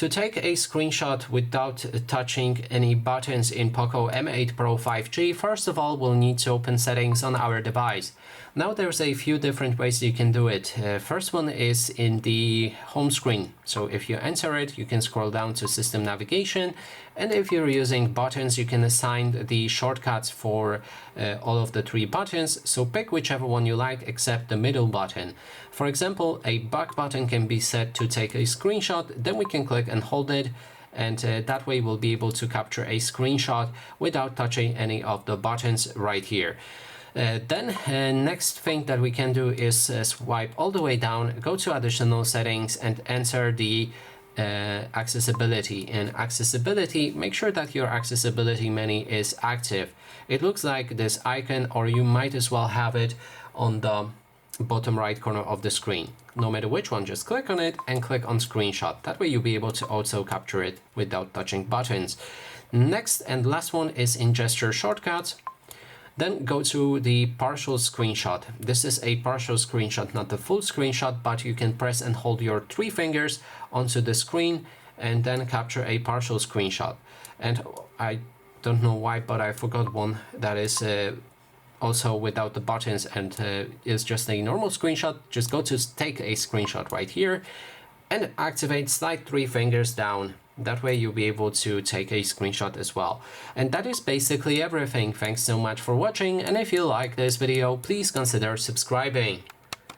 To take a screenshot without touching any buttons in POCO M8 Pro 5G, first of all, we'll need to open settings on our device. Now there's a few different ways you can do it. First one is in the home screen. So if you enter it, you can scroll down to system navigation. And if you're using buttons, you can assign the shortcuts for all of the 3 buttons. So pick whichever one you like except the middle button. For example, a back button can be set to take a screenshot. Then we can click and hold it. And that way we'll be able to capture a screenshot without touching any of the buttons right here. Next thing that we can do is swipe all the way down, go to additional settings and enter the accessibility. In accessibility, make sure that your accessibility menu is active. It looks like this icon, or you might as well have it on the bottom right corner of the screen. No matter which one, just click on it and click on screenshot. That way you'll be able to also capture it without touching buttons. Next and last one is in gesture shortcuts. Then go to the partial screenshot. This is a partial screenshot, not the full screenshot, but you can press and hold your 3 fingers onto the screen and then capture a partial screenshot. And I don't know why, but I forgot one that is also without the buttons and is just a normal screenshot. Just go to take a screenshot right here and activate slide 3 fingers down. That way you'll be able to take a screenshot as well. And that is basically everything. Thanks so much for watching, and if you like this video, please consider subscribing.